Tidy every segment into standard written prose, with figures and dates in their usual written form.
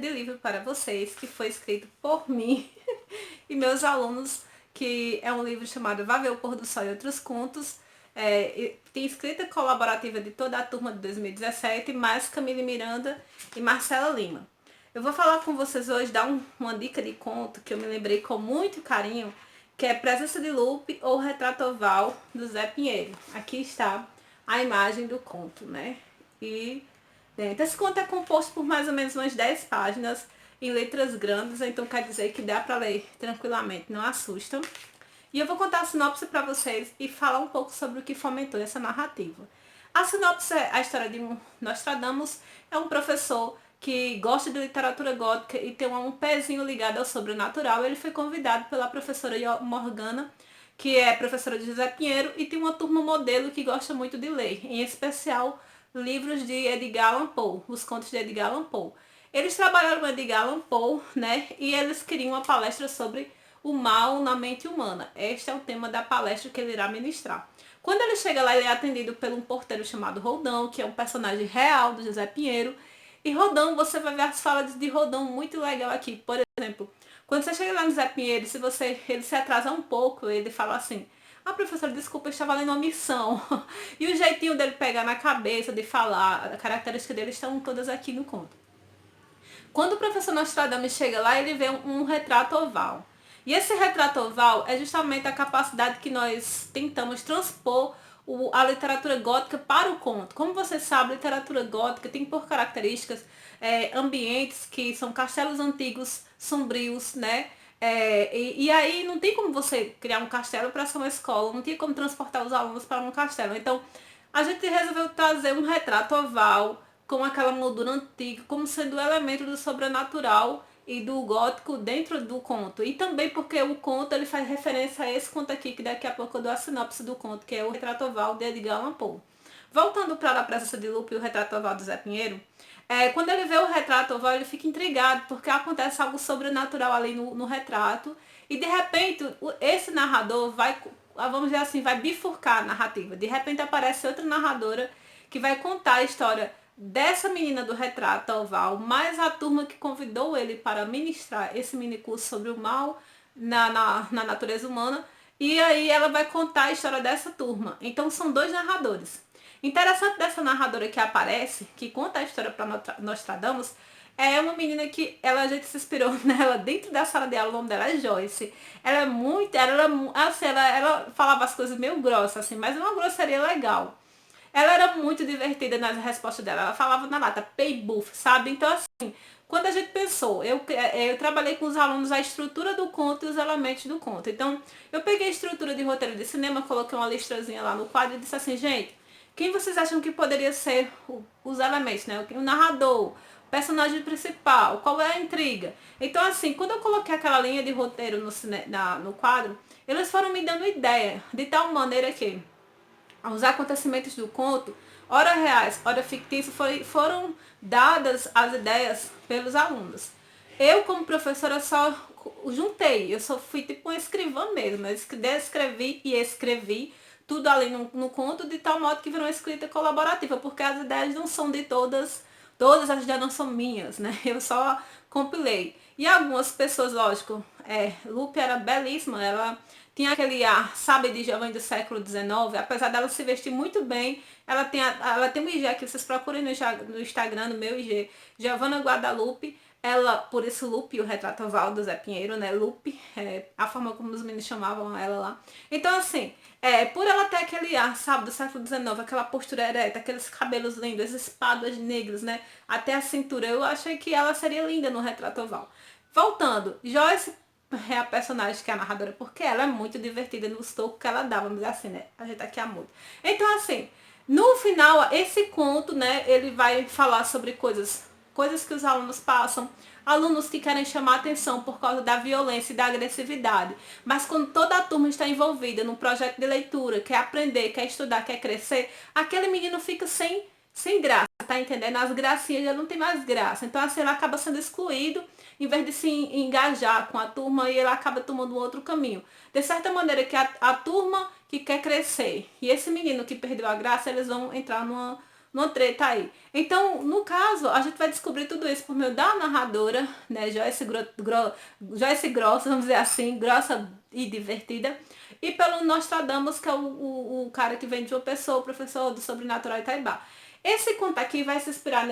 de livro para vocês, que foi escrito por mim e meus alunos, que é um livro chamado Vá Ver o Pôr do Sol e Outros Contos. Tem escrita colaborativa de toda a turma de 2017, mais Camille Miranda e Marcela Lima. Eu vou falar com vocês hoje, dar uma dica de conto que eu me lembrei com muito carinho, que é Presença de Lupe ou Retrato Oval, do Zé Pinheiro. Aqui está a imagem do conto, né? E esse conto é composto por mais ou menos umas 10 páginas em letras grandes, então quer dizer que dá para ler tranquilamente, não assusta. E eu vou contar a sinopse para vocês e falar um pouco sobre o que fomentou essa narrativa. A sinopse é a história de um Nostradamus, é um professor que gosta de literatura gótica e tem um pezinho ligado ao sobrenatural. Ele foi convidado pela professora Morgana, que é professora de José Pinheiro, e tem uma turma modelo que gosta muito de ler, em especial livros de Edgar Allan Poe, os contos de Edgar Allan Poe. Eles trabalharam com Edgar Allan Poe, né, e eles queriam uma palestra sobre o mal na mente humana. Este é o tema da palestra que ele irá ministrar. Quando ele chega lá, ele é atendido por um porteiro chamado Rodão, que é um personagem real do José Pinheiro. E Rodão, você vai ver as falas de Rodão muito legal aqui. Por exemplo, quando você chega lá no José Pinheiro, ele se atrasa um pouco, ele fala assim: ah, professor, desculpa, eu estava lendo uma missão. E o jeitinho dele pegar na cabeça, de falar, a característica dele estão todas aqui no conto. Quando o professor Nostradamus chega lá, ele vê um retrato oval. E esse retrato oval é justamente a capacidade que nós tentamos transpor a literatura gótica para o conto. Como você sabe, a literatura gótica tem por características ambientes que são castelos antigos, sombrios, né? E aí não tem como você criar um castelo para ser uma escola, não tem como transportar os alunos para um castelo. Então, a gente resolveu trazer um retrato oval com aquela moldura antiga, como sendo o elemento do sobrenatural e do gótico dentro do conto. E também porque o conto ele faz referência a esse conto aqui, que daqui a pouco eu dou a sinopse do conto, que é o Retrato Oval de Edgar Allan Poe. Voltando para a Presença de Lupe e o Retrato Oval do Zé Pinheiro, quando ele vê o retrato oval, ele fica intrigado, porque acontece algo sobrenatural ali no retrato, e de repente esse narrador vai, vamos dizer assim, vai bifurcar a narrativa. De repente aparece outra narradora que vai contar a história dessa menina do retrato oval, mais a turma que convidou ele para ministrar esse mini curso sobre o mal na natureza humana. E aí ela vai contar a história dessa turma. Então são dois narradores. Interessante dessa narradora que aparece, que conta a história para Nostradamus, é uma menina que a gente se inspirou nela dentro da sala de aula. O nome dela é Joyce. Ela é muito, ela falava as coisas meio grossas, assim, mas é uma grosseria legal. Ela era muito divertida nas respostas dela. Ela falava na lata, pay buff, sabe? Então, assim, quando a gente pensou, eu trabalhei com os alunos a estrutura do conto e os elementos do conto. Então, eu peguei a estrutura de roteiro de cinema, coloquei uma listrazinha lá no quadro e disse assim: gente, quem vocês acham que poderia ser os elementos, né? O narrador, o personagem principal, qual é a intriga? Então, assim, quando eu coloquei aquela linha de roteiro no quadro, eles foram me dando ideia, de tal maneira que os acontecimentos do conto, ora reais, ora fictícios, foram dadas as ideias pelos alunos. Eu, como professora, só juntei, eu só fui tipo uma escrivã mesmo. Eu descrevi e escrevi tudo ali no conto, de tal modo que virou uma escrita colaborativa, porque as ideias não são de todas as ideias não são minhas, né? Eu só compilei. E algumas pessoas, lógico, Lupe era belíssima, ela tinha aquele ar, sabe, de jovem do século XIX, apesar dela se vestir muito bem. Ela tem um IG aqui, vocês procurem no Instagram, no meu IG, Giovanna Guadalupe. Ela, por isso Lupe, o retrato oval do Zé Pinheiro, né? Lupe, a forma como os meninos chamavam ela lá. Então, assim, por ela ter aquele ar, sabe, do século XIX, aquela postura ereta, aqueles cabelos lindos, as espáduas negras, né? Até a cintura, eu achei que ela seria linda no retrato oval. Voltando, Joyce é a personagem que é a narradora, porque ela é muito divertida nos tocos que ela dá, vamos dizer assim, né? A gente aqui é muda. Então, assim, no final, esse conto, né, ele vai falar sobre coisas que os alunos passam, alunos que querem chamar atenção por causa da violência e da agressividade. Mas quando toda a turma está envolvida num projeto de leitura, quer aprender, quer estudar, quer crescer, aquele menino fica sem graça, tá entendendo? As gracinhas já não tem mais graça. Então, assim, ele acaba sendo excluído, em vez de se engajar com a turma, e ele acaba tomando um outro caminho. De certa maneira que a turma que quer crescer e esse menino que perdeu a graça, eles vão entrar numa treta aí. Então, no caso, a gente vai descobrir tudo isso por meio da narradora, né, Joyce Grossa, vamos dizer assim, grossa e divertida, e pelo Nostradamus, que é o cara que vem de uma pessoa, o professor do Sobrenatural Itaibá. Esse conto aqui vai se inspirar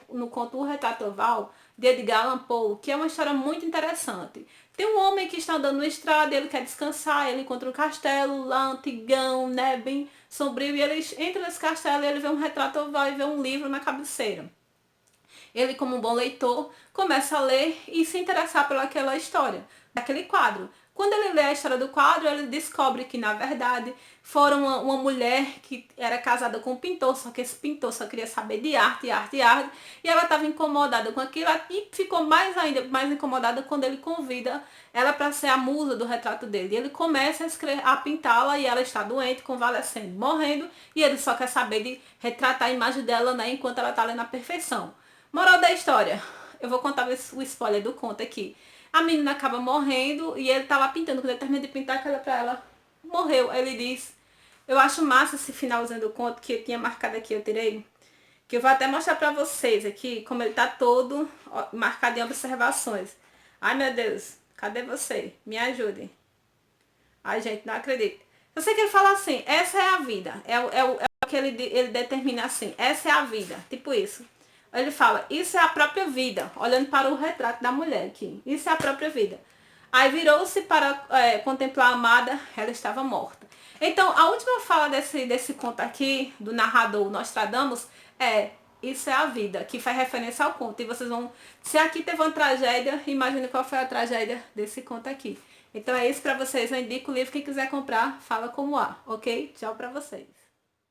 no conto O Retrato Oval, de Edgar Allan Poe, que é uma história muito interessante. Tem um homem que está andando na estrada, ele quer descansar, ele encontra um castelo lá antigão, né, bem sombrio, e ele entra nesse castelo e ele vê um retrato oval e vê um livro na cabeceira. Ele, como um bom leitor, começa a ler e se interessar pelaquela história, daquele quadro. Quando ele lê a história do quadro, ele descobre que, na verdade, foram uma mulher que era casada com um pintor, só que esse pintor só queria saber de arte, arte, arte, e ela estava incomodada com aquilo e ficou mais ainda mais incomodada quando ele convida ela para ser a musa do retrato dele. E ele começa a pintá-la e ela está doente, convalescendo, morrendo, e ele só quer saber de retratar a imagem dela, né, enquanto ela está ali na perfeição. Moral da história, eu vou contar o spoiler do conto aqui. A menina acaba morrendo e ele tá lá pintando. Quando ele termina de pintar, que olha pra ela, morreu. Aí ele diz, eu acho massa esse finalzinho do conto, que eu tinha marcado aqui, eu tirei. Que eu vou até mostrar pra vocês aqui, como ele tá todo marcado em observações. Ai, meu Deus, cadê você? Me ajude. Ai, gente, não acredito. Eu sei que ele fala assim, essa é a vida. É o que ele determina assim, essa é a vida. Tipo isso. Ele fala, isso é a própria vida, olhando para o retrato da mulher aqui. Isso é a própria vida. Aí virou-se para contemplar a amada, ela estava morta. Então, a última fala desse conto aqui, do narrador Nostradamus, é, isso é a vida, que faz referência ao conto. E vocês vão, se aqui teve uma tragédia, imagine qual foi a tragédia desse conto aqui. Então é isso para vocês, eu indico o livro, quem quiser comprar, fala como há, ok? Tchau para vocês.